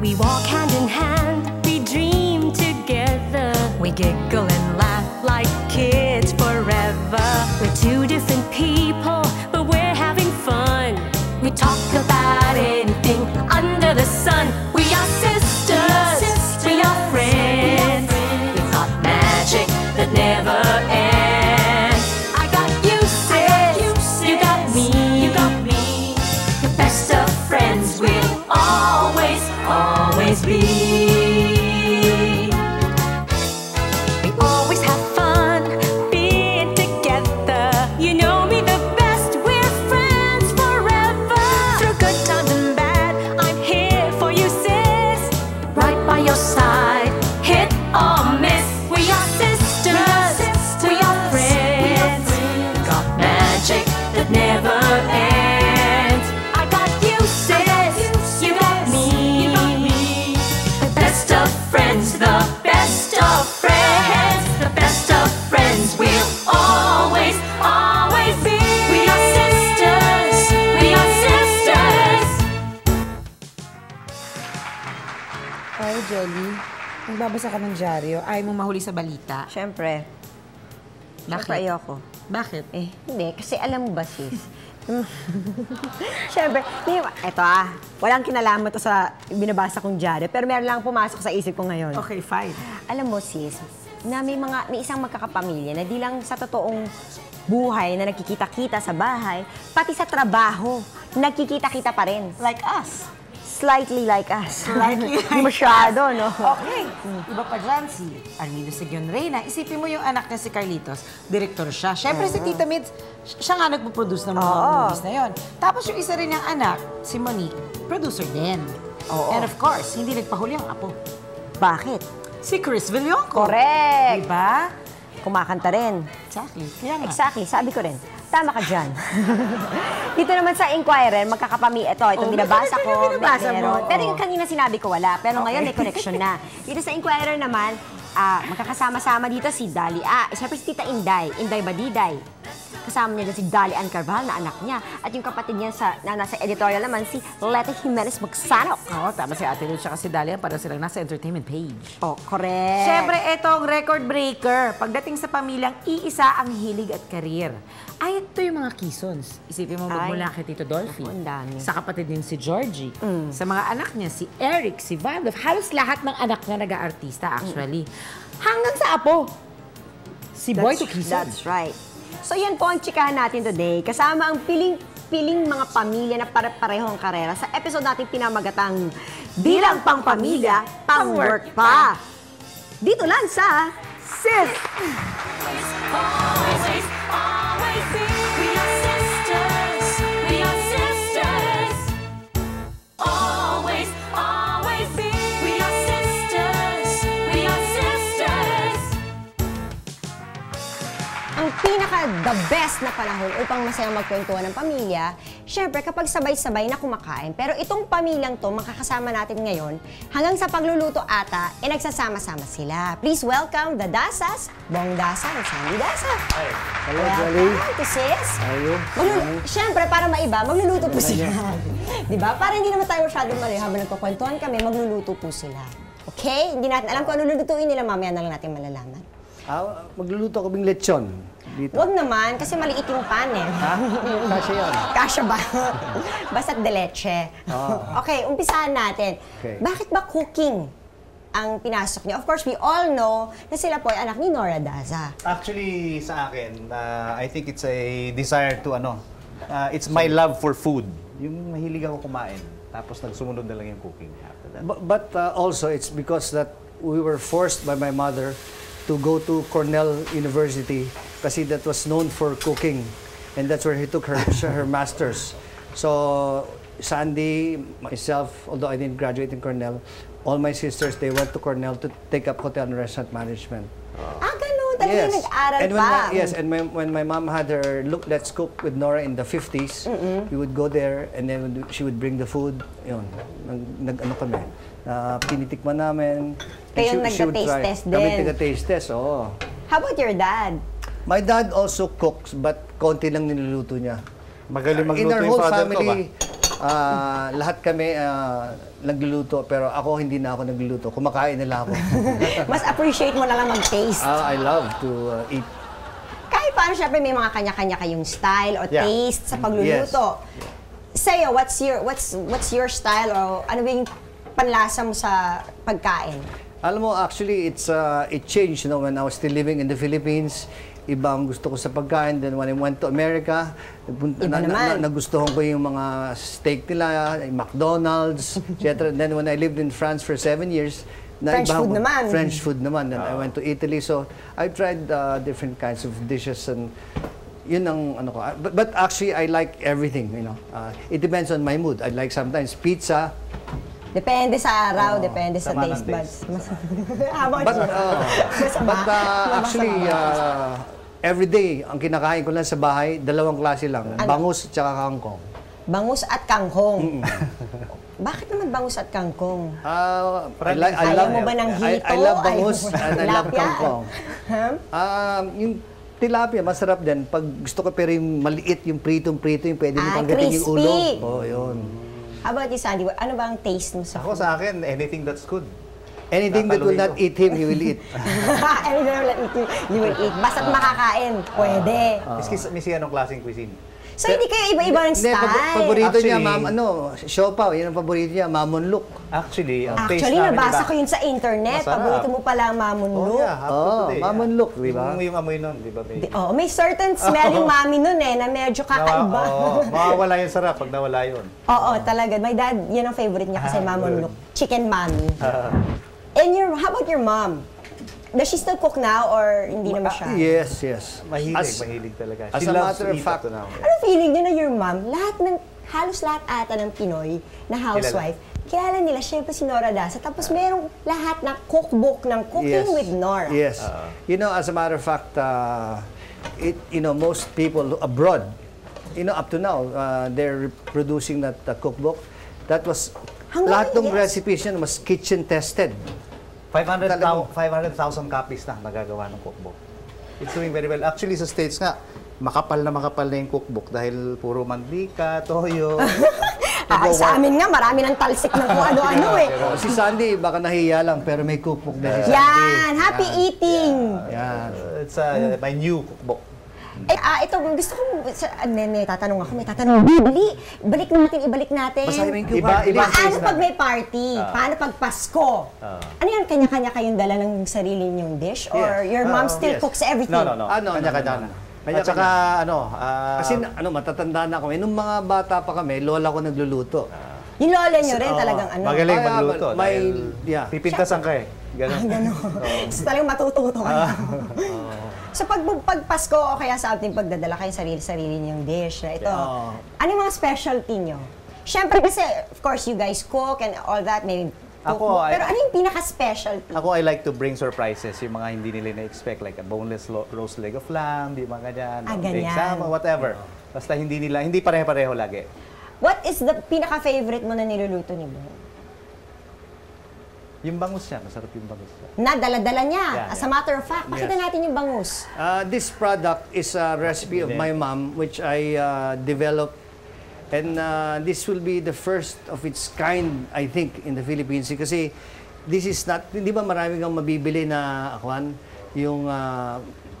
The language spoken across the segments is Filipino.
We walk hand in hand, we dream together. We giggle and laugh like kids forever. We're two different people, but we're having fun. We talk about anything under the sun. We are sisters, we are friends. We've got magic that never ends. I got you, sis, you got me, the best of friends we'll always, always be. We always have fun being together. You know me the best, we're friends forever. Through good times and bad, I'm here for you, sis. Right by your side, hit or miss. We are sisters, we are friends. Got magic that never ends. I got you, sis, you got me. The best of friends, the best of friends, the best of friends we'll always, always be. We are sisters, we are sisters. Ay, Jelly, nagbabasa ka ng dyaryo. Ayaw mo mahuli sa balita. Siyempre. Siyempre ayoko. Bakit? Hindi. Kasi alam mo ba, sis? Siyempre, eto walang kinalaman to sa binabasa kong dyaryo, pero meron lang pumasok sa isip ko ngayon. Okay, fine. Alam mo, sis, na may isang magkakapamilya na di lang sa totoong buhay na nagkikita-kita sa bahay, pati sa trabaho, nagkikita-kita pa rin. Like us. Slightly like us. Slightly like Hindi masyado, no? Okay. Iba pa dyan, si Armino Seguin Reyna. Isipin mo yung anak niya si Carlitos. Direktor siya. Siyempre si Tita Mids, siya nga nagpo-produce ng mga movies na yon. Tapos yung isa rin niyang anak, si Monique, producer din. And of course, hindi nagpahuli ang apo. Bakit? Si Chris Villonco. Correct! Diba? Kumakanta rin. Exactly. Kaya nga. Exactly. Sabi ko rin. Tama ka dyan. Dito naman sa Inquirer, itong binabasa ko. Pero yung kanina sinabi ko wala. Pero ngayon may connection na. Dito sa Inquirer naman, magkakasama-sama dito si Dali. Siyempre si Tita Inday. Inday Badiday. Kasama niya dyan si Dali Ann Carvajal na anak niya. At yung kapatid niya na nasa editorial naman, si Leti Jimenez Magsanok. Oo, tama si Ate Ruth siya si Dalian para silang nasa entertainment page. Oh, correct. Siyempre, itong record breaker. Pagdating sa pamilyang iisa ang hilig at karir. Ay, ito yung mga Quezons. Isipin mo magmula kay Tito Dolphy. Ang dami. Sa kapatid din si Georgie. Sa mga anak niya, si Eric, si Valdov. Halos lahat ng anak niya nag-aartista actually. Hanggang sa apo. Si Boy to Quezon. That's right. So yan po ang chikahan natin today. Kasama ang piling mga pamilya na pare-parehong karera sa episode natin pinamagatang Bilang Pang-Pamilya, Pang-Work Pa. Dito lang sa Sis! Always, always be. We are sisters, we are sisters. Always, always be. We are sisters, we are sisters. Ang pinaka-the best na panahon upang masayang magkwentuhan ng pamilya, syempre kapag sabay-sabay na kumakain. Pero itong pamilyang to, makakasama natin ngayon, hanggang sa pagluluto ata, nagsasama-sama sila. Please welcome the Dasas, Bong Dasa and Sandy Dasa. Hi. Hello, Jelly. Welcome to sis. Ayo. Syempre, para maiba, magluluto po sila. Diba? Para hindi naman tayo masyadong mali. Habang nagkukwentuhan kami, magluluto po sila. Okay? Hindi natin alam kung ano lulutuin nila, mamaya na lang natin malalaman. Magluluto ko bing lechon. Dito. Huwag naman, kasi maliit yung pan eh. Ha? Kasya yan. Kasya ba? Basta't de leche. Okay, umpisahan natin. Okay. Bakit ba cooking ang pinasok niyo? Of course, we all know na sila po ay anak ni Nora Daza. Actually, sa akin, I think it's a desire to it's my love for food. Yung mahilig ako kumain. Tapos nagsumunod na lang yung cooking after that. But also, it's because that we were forced by my mother to go to Cornell University kasi that was known for cooking. And that's where he took her master's. So, Sandy, myself, although I didn't graduate in Cornell, all my sisters, they went to Cornell to take up hotel and restaurant management. Ganun. Talagang nag-aral and pa. when my mom had her Look, Let's Cook with Nora in the 50s, we would go there and then she would bring the food. Yun, nag-ano kami. Tinitikman namin. Kayong nagka-taste test din. Kami nagka-taste test, oo. How about your dad? My dad also cooks, but konti lang niluluto niya. Magaling magluto In our yung whole father ko ba? family, Lahat kami nagluluto, pero ako hindi na ako nagluluto. Kumakain nila ako. Mas appreciate mo na lang mag-taste. I love to eat. Kahit paano, syempre may mga kanya-kanya kayong style o Yeah. taste sa pagluluto. Sa'yo, what's your style o ano ba yung panlasa mo sa pagkain? Alam mo, actually, it changed, when I was still living in the Philippines. Iba ang gusto ko sa pagkain. Then when I went to America, nagustuhan ko yung mga steak nila, McDonald's, etc. Then when I lived in France for 7 years, French food naman. Then I went to Italy. So I tried different kinds of dishes, and yun ang ano ko. But actually, I like everything, It depends on my mood. I like sometimes pizza. Depende sa araw, depende sa Tama ng taste buds. taste. But actually, every day, ang kinakain ko lang sa bahay, 2 klase lang. Bangus at saka kangkong. Bangus at kangkong. Bakit naman bangus at kangkong? Ayaw mo ba ng hito? I love bangus Ayaw mo and I love tilapia? kangkong. Yung tilapia, masarap din. Pag gusto ko pero yung maliit, yung pritong-prito, yung pwede mo panggating yung ulo. crispy. Oh, yun. How about you, Sandy? Ano ba ang taste mo sa Ako sa akin, anything that's good. Anything that will not eat him, he will eat. Anything that you will eat. Basta't makakain, pwede. Miski anong klaseng cuisine. So, hindi kayo iba-iba ng Hindi, style. paborito niya, Actually- siopaw. Yan ang paborito niya, mamon look. Actually, ang taste Actually, namin nabasa iba. ko yun sa internet. Masarap. Paborito mo pala ang mamunlo. Oh, yeah, up to today. mamon look, di ba? Yung amoy nun, di ba? Oh, may certain smell yung mami nun na medyo kakaiba. Mawawala yung sarap pag nawala yun. Oo, talaga. My dad, yun ang favorite niya kasi mamunlo. Chicken mami. And how about your mom? Does she still cook now or hindi naman siya? Yes. Mahilig talaga. as She a loves matter to of eat fact, up to now. Ano feeling niyo na your mom, halos lahat ata ng Pinoy na housewife, kilala nila syempre si Nora Dasa. Tapos merong lahat ng cookbook ng Cooking with Nora. Yes. As a matter of fact, most people abroad, up to now, they're producing that cookbook. That was, lahat ng recipes yan was kitchen tested. 500,000 copies na nagagawa ng cookbook. It's doing very well. Actually, sa States nga, makapal na yung cookbook dahil puro mantika, toyo. Sa amin nga, marami ng talsik ng kung ano-ano eh. Si Sandy, baka nahiya lang, pero may cookbook din si Sandy. Yan! Happy eating! Yan. It's my new cookbook. Ito, gusto ko, may tatanong ako. Ibalik natin. Basahin mo yung Iba- cookbook. iba- Paano pag may party? Paano pag Pasko? Ano yan, kanya-kanya kayong dala ng sarili niyong dish? Or your mom still yes. cooks everything? No. No. Kanya-kanya. At saka, Kasi matatanda na kami. Nung mga bata pa kami, lola ko nagluluto. Yung lola niyo rin talagang ano? magaling Kaya, magluto. may- Dahil pipintasan ka eh. Ganon. So talagang matututo kayo. So pag Pasko o kaya sa ating pagdadala kayo sarili niyong dish na ito, ano yung mga specialty niyo? Siyempre kasi, of course, you guys cook and all that, may cookbook. Pero ano yung pinaka-specialty? Ako, I like to bring surprises, yung mga hindi nila na-expect, like a boneless roast leg of lamb, di ba ganyan, ganyan. baked salmon, whatever. Basta hindi pare-pareho lagi. What is the pinaka-favorite mo na niluluto ni Bo? Yung bangus niya, masarap yung bangus niya. Na dala-dala niya. Yeah, As a matter of fact, pakita natin yung bangus. This product is a recipe of my mom, which I developed. And this will be the first of its kind, I think, in the Philippines. Kasi this is not, hindi ba marami kang mabibili na, yung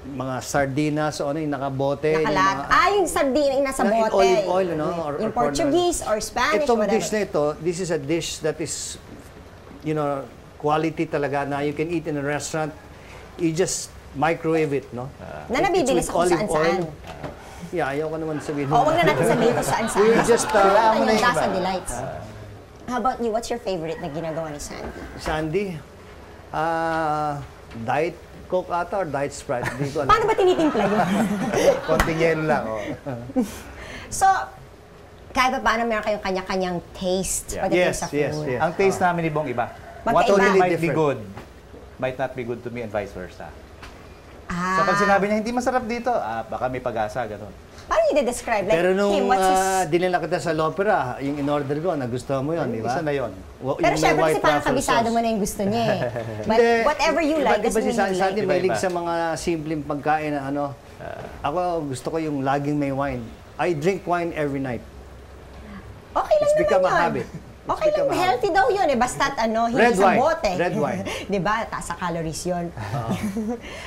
mga sardinas o yung nakabote. Yung sardina yung nasa in bote. olive oil, or yung Portuguese or Spanish, Itong whatever. dish na ito, this is a dish that is, quality talaga na you can eat in a restaurant. You just microwave it, no? Na nabibili It's with sa kung olive saan-saan. oil. Yeah, ayaw ko naman sabihin. Huwag na natin sabihin kung saan-saan. We're just, Ano yung Dasa Delights. How about you? What's your favorite na ginagawa ni Sandy? Sandy, Diet Coke ata or Diet Sprite? Hindi ko alam. Paano ba tinitimpla yun? Konting yelo lang. So, kahit pa paano meron kayong kanya-kanyang taste pagdating sa food. Yes. Ang taste namin ni Bong iba. Magkaiba. What Totally might be different. good, might not be good to me and vice versa. Ah, So pag sinabi niya, hindi masarap dito, baka may pag-asa, gano'n. paano yung describe? Like, Pero nung him, what's his... dinala kita sa Lopera, yung in-order ko, nagustuhan mo yun, di ba? Isa na yun. Pero syempre kasi parang kabisado mo na yung gusto niya eh. But Hindi, whatever you like, iba doesn't si mean you Sandy, like. mahilig Iba-iba. sa mga simpleng pagkain na ako gusto ko yung laging may wine. I drink wine every night. Okay lang It's become a naman yun. habit. It's Okay lang, become a habit. healthy daw yun eh. Basta't hindi Red sa wine. bote. Red wine. Diba? Taas sa calories yun.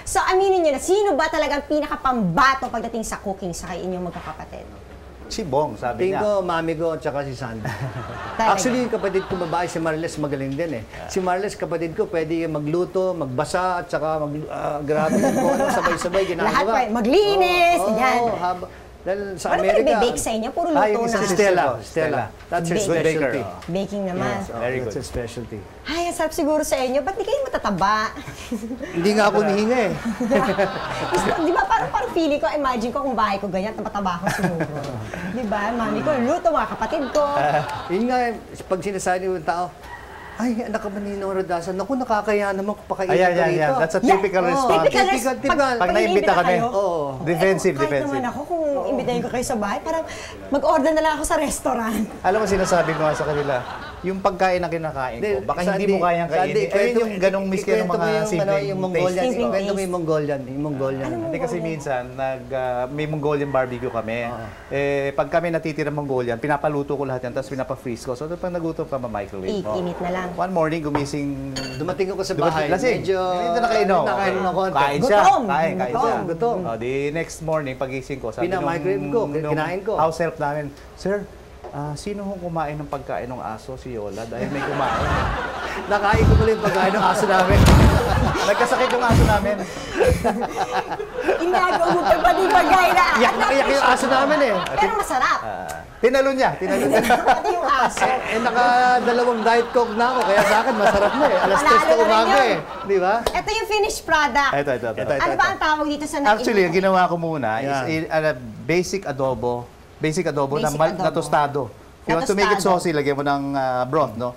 So, aminin nyo na, sino ba talagang pinakapambato pagdating sa cooking sa kay inyong magkakapatid? Si Bong, sabi niya. Pingo, mami ko, at saka si Sandy. Talaga? Actually, yung kapatid ko babae, si Marles, magaling din eh. Si Marles, kapatid ko, pwede magluto, magbasa, at saka grabe kung ano, sabay-sabay ginagawa. Lahat pa, maglinis, ganyan. Dahil sa Ano Amerika... nagbe-bake sa inyo? Puro luto yung na. isa Si si Stella. Stella. That's her Good specialty. baker, Baking naman. Very That's good. her specialty. Ay, ang sarap siguro sa inyo. Ba't di kayo matataba? Hindi nga ako nihinga eh. Di ba, parang feeling ko, imagine ko kung bahay ko ganyan, mataba ako siguro. Di ba, mami ko, luto, mga kapatid ko. Yun nga, pag sinasabi ng tao, ay, anak ka ba ni Ninong Rodasan? Naku, nakakaya naman kung pakainin Ayan, ko yan, rito. yan. That's a typical response. Typical. Pag naimbita kami, kayo, defensive, kahit defensive. naman ako, kung imbitahin ko kayo sa bahay, parang mag-order na lang ako sa restaurant. Alam mo, sinasabi ko nga sa kanila, yung pagkain na kinakain ko, baka hindi mo kayang kainin. Ayun yung ganong miski ng mga simpleng yung Mongolian. taste. Ikwento mo yung Mongolian. Yung Mongolian. Hindi kasi minsan, may Mongolian barbecue kami. Pag kami natitira Mongolian, pinapaluto ko lahat yan, tapos pinapa-freeze ko. So, pag nagutom ka, ma-microwave mo. Init na lang. One morning, gumising... Dumating ako sa bahay. Lasing. Medyo... Hindi nakainom. Nakainom ako. Kain siya. Gutom. Kain siya. Gutom. The next morning, pagising ko, sabi Pina-microwave ko, kinain ko. house help namin, Sir, sino hong kumain ng pagkain ng aso? Si Yola, dahil may kumain. Nakain ko pala yung pagkain ng aso namin. Nagkasakit yung aso namin. Inagaw ka pa di bagay na. Iyak na iyak yung aso namin eh. Pero masarap. Tinalo niya. Pati yung aso. Naka-2 Diet Coke na ako, kaya sa akin masarap na eh. Alas 3 na Panalo na rin umaga yun. eh. Di ba? Ito yung finished product. Ito. Ano ba ang tawag dito sa Actually, ang ginawa ko muna Yan. is a basic adobo. Basic adobo Basic na adobo. tostado. If you want to make it tostado. saucy, lagyan mo ng broth, no?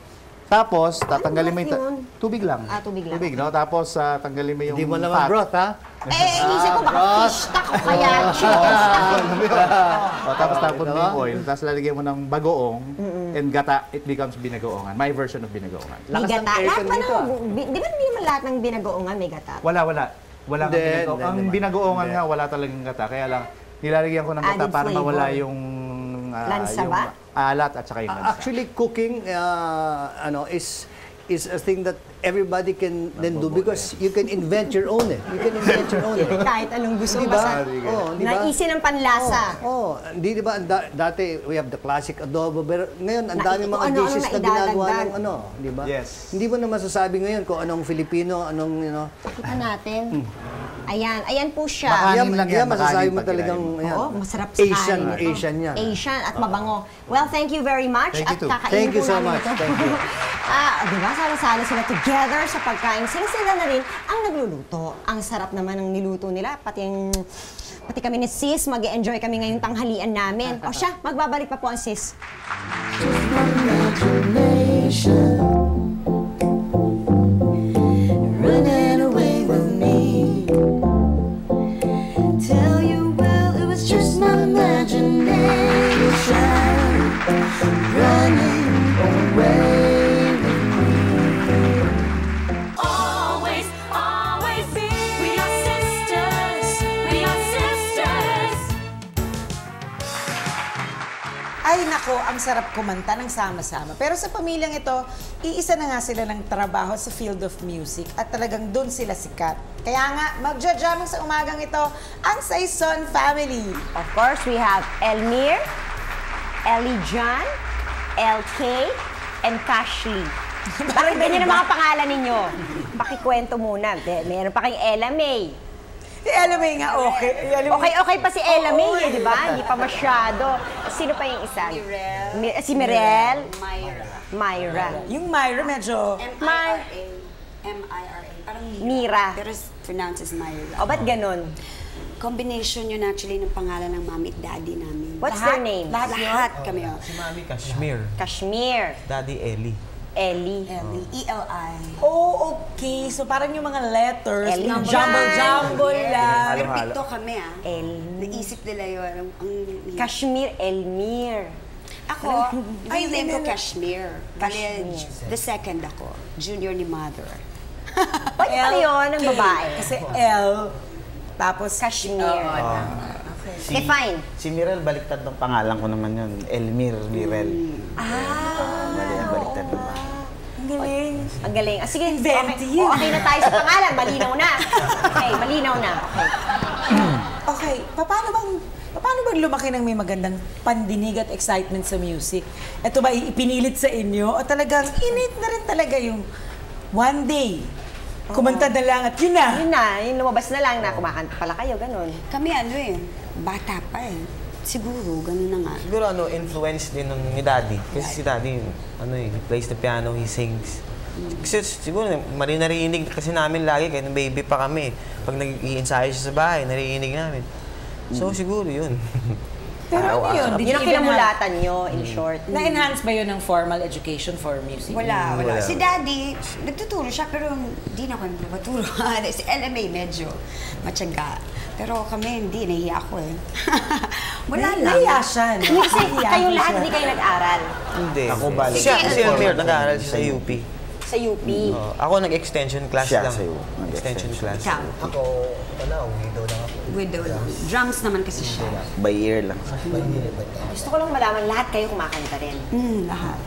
Tapos, tatanggalin mo yung... broth yun? Tubig lang. Tubig lang. Tubig, no? Tapos, tanggalin mo yung Hindi mo naman fat. broth ha? Inisip ko baka fish stock o kaya chicken stock. Tapos tapon mo yung oil, tapos lalagyan mo ng bagoong and gata, it becomes binagoongan. My version of binagoongan. May Lakas ng gata. Lahat aircon pa dito, ng... Di ba hindi naman lahat ng binagoongan may gata? Wala nga Hindi, binagoongan. hindi Ang naman. binagoongan nga, wala talagang gata. Kaya lang, nilalagyan ko ng gata Added para flavor. mawala yung... Lansa yung ba? alat at saka yung lansa. Actually, cooking is a thing that everybody can then do because you can invent your own eh. You can invent your own eh. Kahit anong gusto mo Diba? basta Oh, diba? naisin ng panlasa. Di ba dati we have the classic adobo pero ngayon ang dami Kung mga ano-ano dishes na na ginagawa idadagdag. ng di ba? Yes. Hindi mo na masasabi ngayon kung anong Filipino, anong Kita natin. Ayan po siya. Makanin lang yan, masasabi makanin mo pag talagang kinain ayan. Oo, masarap sa Asian, kanin ito. Asian yan. Asian at mabango. Well, thank you very much. Thank you At too. kakainin Thank you po so namin much. ito. Thank you. Diba? Sana-sana sila together sa pagkain. Sila na rin ang nagluluto. Ang sarap naman ng niluto nila. Pati kami ni Sis, mag-enjoy kami ngayong tanghalian namin. O siya, magbabalik pa po ang Sis. Running away with me. Tell you, well, it was just my imagination. Running away with me. Always, always be. We are sisters. We are sisters. Ay nako, ang sarap kumanta ng sama-sama. Pero sa pamilyang ito, iisa na nga sila ng trabaho sa field of music at talagang doon sila sikat. Kaya nga, magja-jamming sa umagang ito ang Saison family. Of course, we have Elmir, Ellie John, LK, and Cashly. Bakit ganyan ang mga pangalan ninyo? Pakikwento muna. Meron pa kayong Ella May. Alam mo nga, okay. Okay pa si Ella May, di ba? Hindi pa masyado. Sino pa yung isa? Mirel. Si Mirel. Myra. Myra. Yung Myra medyo... M-I-R-A. M-I-R-A. Parang Mira. Pero pronounced as Myra. O, ba't ganun? Combination yun actually ng pangalan ng mami at daddy namin. What's their name? Lahat kami. Oh. Si Mami Kashmir. Kashmir. Daddy Ellie. Ellie. E-L-I. Oh, okay. So parang yung mga letters, Ellie yung Jan. jumble-jumble lang. Pero pito kami El. Naisip nila yun. Kashmir, Elmir. Ako, Ay, real name ko hindi na- Kashmir. Bale, the second ako. Junior ni mother. Ba't pa yun ng babae? Kasi L, tapos Kashmir. Define. Si Mirel, baliktad ng pangalan ko naman yun. Elmir Mirel. Baliktad ng pangalan. Ang galing. Ang galing. Sige, okay. Inventive. Okay na tayo sa pangalan. Malinaw na. Okay, malinaw na. Okay. Okay, paano bang lumaki ng may magandang pandinig at excitement sa music? Ito ba ipinilit sa inyo o talagang init na rin talaga yung one day? Kumanta na lang at yun na. Yun na, yung lumabas na lang na kumakanta pala kayo, ganun. Kami bata pa Siguro, ganun na nga. Siguro influence din ni Daddy. Kasi si Daddy, he plays the piano, he sings. Kasi siguro, narinig kasi namin lagi, kahit baby pa kami. Pag nag-i-ensayo siya sa bahay, narinig namin. So, siguro yun. Pero ano yun? Did Yun ang you even pinamulatan nyo, in short. Na-enhance ba yun ng formal education for music? Wala. Wala. Si Daddy, nagtuturo siya, pero hindi na kami maturo. Si LMA medyo matyaga. Pero kami, hindi. Nahiya ako Wala lang. Nahiya siya. Hindi kasi kayong lahat hindi kayo nag-aral Hindi. Ako balik. Si Elmer, nag-aaral siya sa UP. sa UP. Ako nag-extension class Siya lang. sa UP. Extension class. Siya. Ako, widow lang ako. Widow lang. Drums naman kasi siya. By ear lang. Gusto ko lang malaman, lahat kayo kumakanta rin. Lahat.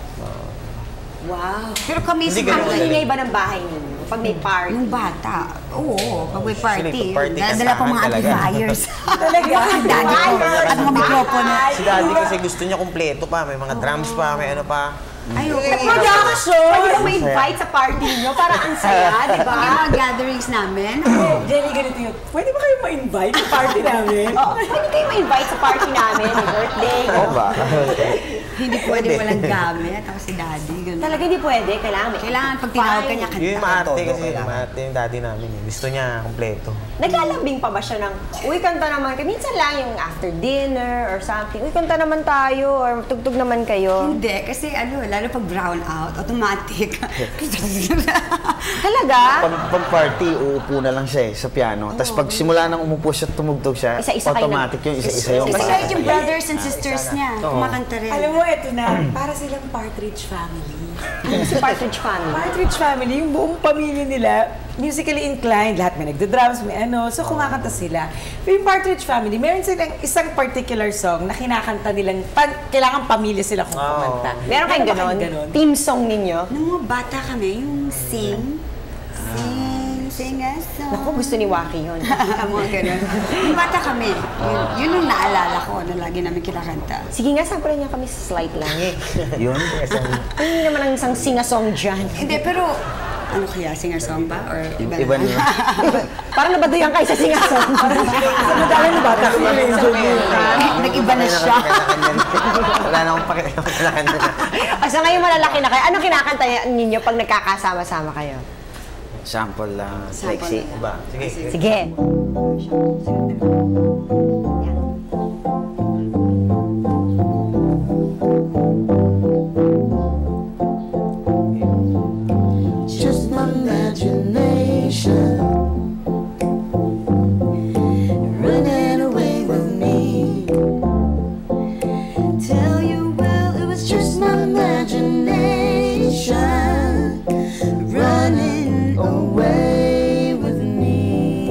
Wow. Pero kami Hindi sa ganun Ang ingay ba ng bahay ninyo? Pag may party? Nung bata, oo, pag may party, Actually, pag party, dala pa mga kasahan talaga. amplifiers. Talaga? Ang daddy ko, at mga mikropono. Si Daddy kasi gusto niya kumpleto pa. May mga drums pa, may ano pa. Ay, oo. Pwede ba ma-invite sa party ninyo? Para ang saya, di ba? Pag yung mga gatherings namin, Jenny, ganito yun. Pwede ba kayo ma-invite sa party namin? Pwede kayo ma-invite sa party namin, may birthday. Oo ba? hindi pwede walang gamit. Ako si daddy, gano'n. Talaga hindi pwede, kailangan may Kailangan pag tinawag ka niya, Yun yung kanta. maarte kasi maarte yung daddy namin. Gusto niya kumpleto. Naglalambing pa ba siya ng, uy, kanta naman kayo. Minsan lang yung after dinner or something. Uy, kanta naman tayo or tugtog naman kayo. Hindi, kasi lalo pag brown out, automatic. Talaga? Pag party, uupo na lang siya sa piano. Tapos pag simula nang umupo siya, tumugtog siya, Isa-isa kayo automatic yung isa-isa yung Kasi kanta. kahit yung brothers and sisters niya, kumakanta rin. Alam mo, ito na. Para silang Partridge Family. Si Partridge Family. Partridge Family, yung buong pamilya nila, musically inclined, lahat may nagda-drums, may ano, so kumakanta sila. Pero yung Partridge Family, meron silang isang particular song na kinakanta nilang, kailangan pamilya sila kung kumanta. Meron kayong Meron ba ganon? Team song ninyo? Nung mga bata kami, yung sing a song. Naku, gusto ni Waki yun. Mga ganun. Nung bata kami, yun yung naalala ko na lagi namin kinakanta. Sige nga, sampulin niya kami sa slide lang. Yun. Hindi naman ang isang sing-a-song dyan. Hindi, pero ano kaya, singer-song ba? Or iba Iba na? na. Parang nabaduyan kayo sa sing-a-song. Madami na bata ko Nag-iba na siya. Wala na akong pakailangan na. Sa ngayon malalaki na kayo, anong kinakanta ninyo pag nagkakasama-sama kayo? Sample lang. Sample. Diba? Sige. Sige. Just my imagination running away with me. Tell you, well, it was just my imagination running away with me.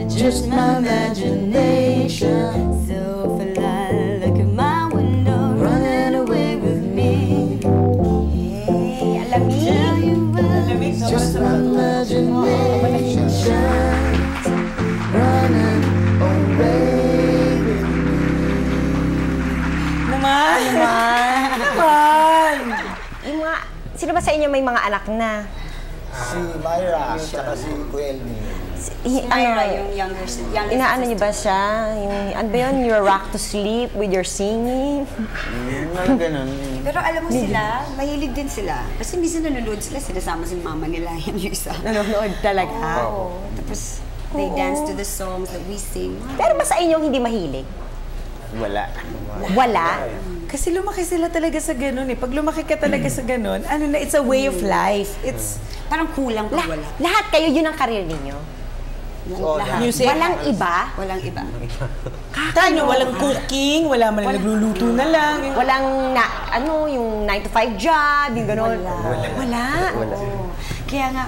Just my imagination. So if I look at my window, running away with me. Tell you, well, it's just my imagination running away with Naman! Yung mga, sino ba sa inyo may mga anak na? Si Myra, saka si Kuelmi. Myra, yung youngest Inaano niyo ba siya? Yung, ano ba yun? Your rock to sleep with your singing? Ano ganun. Pero alam mo sila, mahilig din sila. Kasi minsan nanonood sila, sinasama si mama nila. Yan yung isa. Nanonood talaga. Oo. Tapos, they dance to the songs that we sing. Pero ba sa inyong hindi mahilig? Wala. Wala? Kasi lumaki sila talaga sa ganun eh. Pag lumaki ka talaga sa ganun, ano na, it's a way of life. It's Parang kulang pag wala. Lahat kayo, yun ang karir ninyo? Lahat. music. Walang iba? Walang iba. Tayo, walang cooking, wala man lang nagluluto na lang. Walang, yung 9 to 5 job, yung gano'n? Wala. Oo. Kaya nga,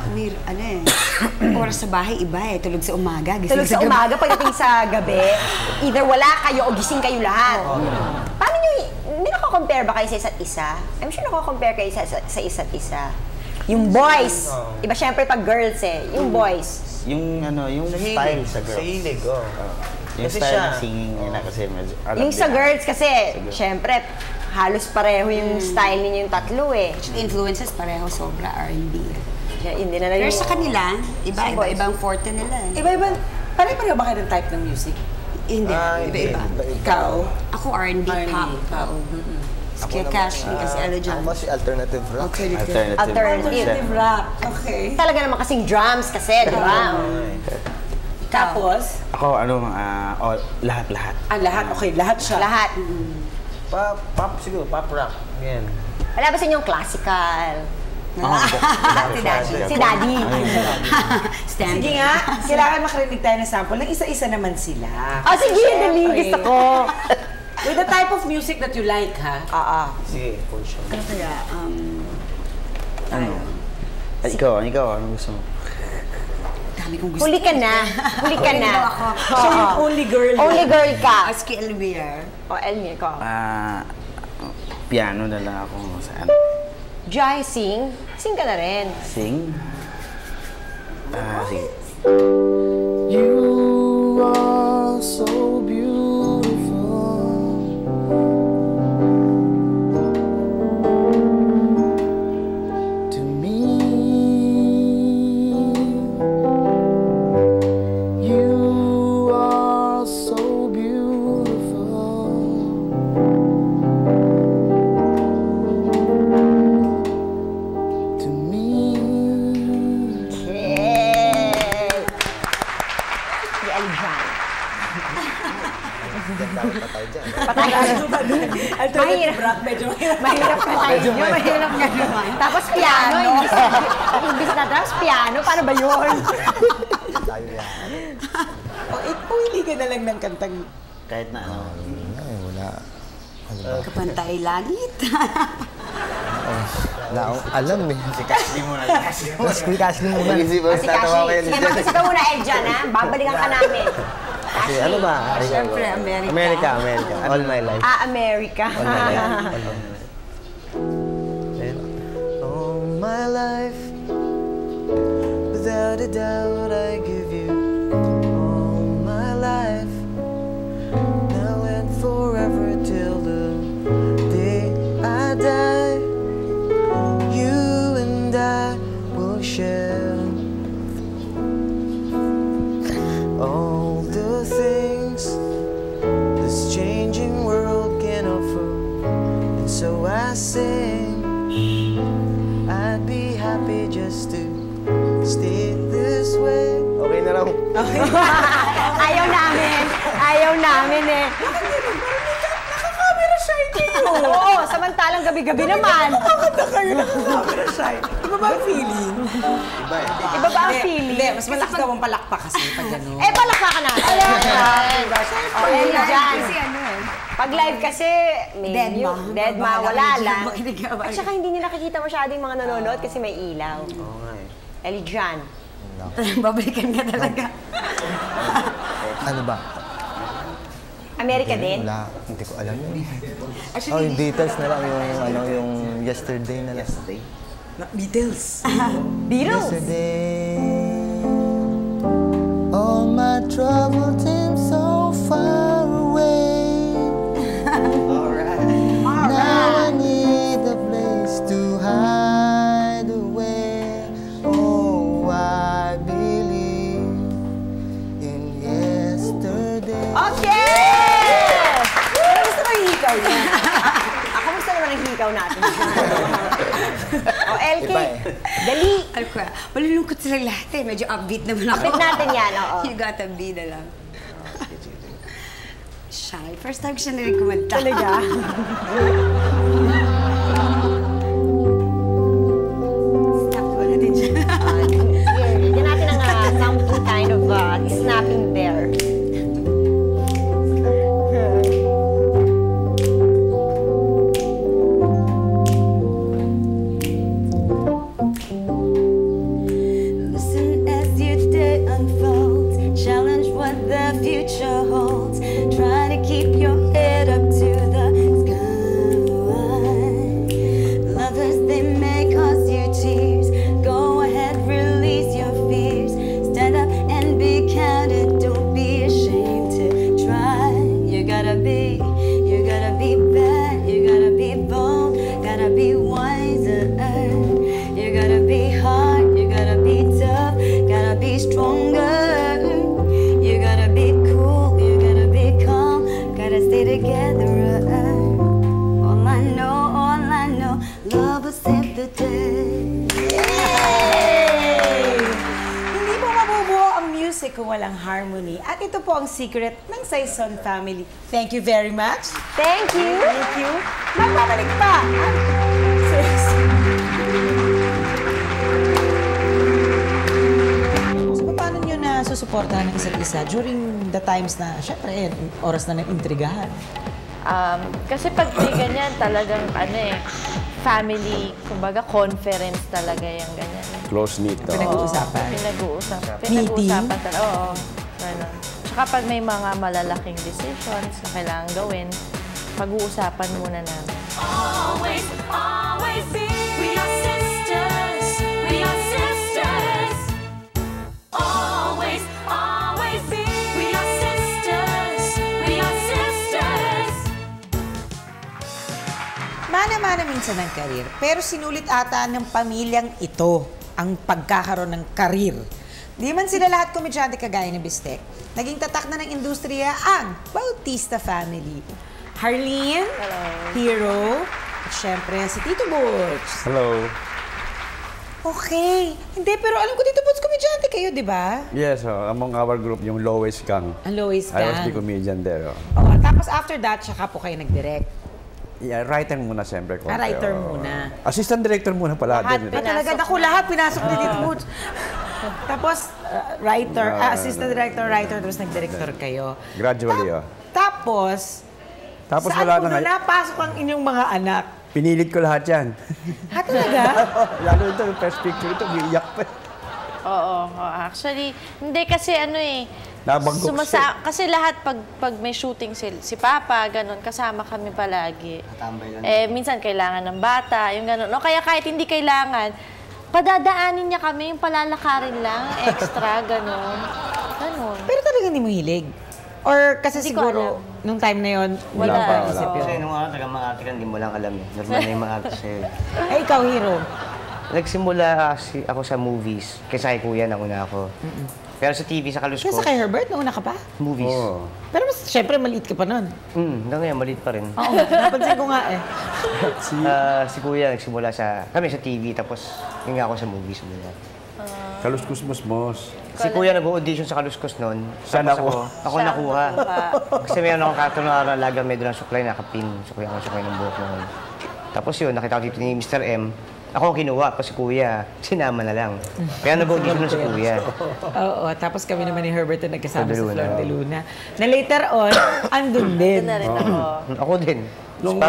oras sa bahay, iba eh. Tulog sa umaga, gising Tulog sa gabi. umaga, pagdating sa gabi, either wala kayo o gising kayo lahat. Paano nyo, hindi nako-compare ba kayo sa isa't isa? I'm sure nako-compare kayo sa isa't isa. Yung boys, iba syempre pag girls eh, yung boys. Yung yung Sa style hilig. sa girls. Sa hilig, Yung Kasi style siya, ng singing nila kasi medyo alam Yung sa din. girls kasi, syempre, halos pareho yung style ninyo yung tatlo eh. Influences pareho, sobra R&B. Kaya hindi na Pero yung... sa kanila, ibang forte nila eh. Iba-iba, pare-pareho ba kayo ng type ng music? Hindi, iba-iba. Ikaw? Ako R&B pop. Kaya Cash kasi Ella John. Ako si alternative rock. Alternative. rap. Okay. Talaga naman kasing drums kasi, di ba? Tapos? Ako lahat-lahat. Lahat. Okay, lahat siya. Lahat. pop siguro, pop rock. Yan. Wala ba sa inyong classical? Si Daddy. Si Daddy. Stand. Sige nga, kailangan makarinig tayo ng sample. Ng isa-isa naman sila. Oh, sige, dali. Gusto ko. With the type of music that you like, ha? Sige, for sure. Ano kaya? Ikaw, ano gusto mo? Dami kong gusto. Huli ka na. Huli ka na. Ako. So, yung only girl. Only girl ka. Aski Elvira. O, Elmir ko. Piano na lang ako sa Jai, sing. Sing ka na rin. sing. Sige. You are so beautiful. To me, you are so beautiful. To me. Yay! Si Aljan. Patay. Alternative rock, medyo Mahirap patay yun. Mahirap nga naman. Tapos piano. Imbis na drums, piano. Paano ba yun? Pumili ka na lang ng kantang... Kahit na ano. Ay, wala. Kapantay langit. Wala akong alam eh. Si Cashley muna. Cashley muna. Mag-isip mo, Si Kashi. Sige, mag-isip ka muna, Eljan, ha? Babalikan ka namin. Kashi. Ano ba? Siyempre, America. America. All my life. America. All my life, without a doubt, I give you all my life, now and forever till the day I die. You and I will share all the things this changing world can offer, and so I sing. I'd be happy just to stay this way. Okay na raw. Ayaw namin. Ayaw namin eh. Nakaka-camera shy kayo! Oo, samantalang gabi-gabi naman. Nakakanta kayo, nakaka-camera shy. Iba ba ang feeling? Iba ba ang feeling? Hindi, mas malakas daw ang palakpak kasi pag gano'n. Eh, palakpakan natin. Oh, Eljan. Pag live kasi, may dead ma, wala lang. At saka hindi nila nakikita masyado yung mga nanonood kasi may ilaw. Oo nga eh. Eljan. Babalikan ka talaga. Ano ba? America din? Wala, hindi ko alam yun. Oh, yung Beatles na lang, yung yesterday na lang. Beatles. Beatles. Yesterday, all my troubles seem so far away. Now I need a place to hide away. Oh, I believe in yesterday. Okay! Gusto mo yung hikaw niya? Ako gusto naman ang hikaw natin. O, LK, dali. Ano ko, malulungkot sila lahat eh. Medyo upbeat naman ako. Upbeat natin yan, oo. You gotta be na lang. Shy. First time siya na rin kumanta. Talaga? Stop ko natin siya. Yan natin ang something kind of snapping there. gotta be, you gotta be bad, you gotta be bold, gotta be wiser. You gotta be hard, you gotta be tough, gotta be stronger. You gotta be cool, you gotta be calm, gotta stay together. All I know, love will save the day. Hindi po mabubuo ang music kung walang harmony. At ito po ang secret ng Saison family. Thank you very much. Thank you. Thank you. Magbabalik pa ang So, paano nyo na susuportahan ng isa't isa during the times na, syempre, oras na ng intrigahan? Kasi pag may ganyan, talagang family, kumbaga conference talaga yung ganyan. Close-knit. Pinag-uusapan? Pinag-uusapan talaga. Oo. Ganun. Tsaka pag may mga malalaking decisions na kailangan gawin, pag-uusapan muna namin. Always, always be. We are sisters. We are sisters. Always, always be. We are sisters. We are sisters. Mana-mana minsan ng karir, pero sinulit ata ng pamilyang ito ang pagkakaroon ng karir. Di man sila lahat komedyante kagaya ni Bistek. Naging tatak na ng industriya ang Bautista family. Harleen, Hero, at syempre si Tito Butch. Hello. Okay. Hindi, pero alam ko Tito Butch, komedyante kayo, di ba? Yes, among our group, yung Lowest Gang. Ang Lois I was Gang. the comedian there. Oh, tapos after that, saka po kayo nag-direct. Yeah, writer muna siyempre. Writer muna. Assistant director muna pala. Lahat din. Talaga, naku, lahat pinasok ni Tito Butch. Tapos, writer, assistant director, writer, tapos nag-director kayo. Gradually, Tapos Tapos saan wala po na na napasok ang inyong mga anak? Pinilit ko lahat yan. Ha, talaga? Lalo ito, yung first picture ito, umiiyak pa. Oo. Actually, hindi kasi Nabanggok kasi lahat pag may shooting si Papa, ganun, kasama kami palagi. Minsan kailangan ng bata, yung ganun. O kaya kahit hindi kailangan, padadaanin niya kami, yung palalakarin lang, extra, ganun. Ganun. Pero talaga hindi mo hilig? Or kasi Hindi ko siguro, nung time na yon Wala. isip yun? Kasi nung araw, taga mga arte ka, hindi mo lang alam eh. Normal na yung mga arte sa'yo. Ay, ikaw, Hero. Nagsimula ako sa movies. Kasi kay Kuya, nauna ako. Pero sa TV, sa Kaluskos. Kasi kay Herbert, nauna ka pa? Movies. Oh. Pero mas, syempre, maliit ka pa nun. Hanggang ngayon, maliit pa rin. Oo, napansin ko nga eh. Si Kuya, nagsimula kami sa TV, tapos yun nga ako sa movies muna. Kaluskus-mos-mos. Si Kuya nag-audition sa Kaluskos noon. Saan ako? Ako nakuha. Kasi mayroon akong karton na alaga medyo ng suklay, nakapin. Suklay ako suklay ng buhok noon. Tapos yun, nakita ko dito ni Mr. M. Ako ang kinuha, pa si Kuya. Sinama na lang. Kaya nag-audition nun si Kuya. Oo, tapos kami naman ni Herbert na nagkasama sa Flor de Luna. Na later on, andun din. Doon na rin ako. Ako din. Nung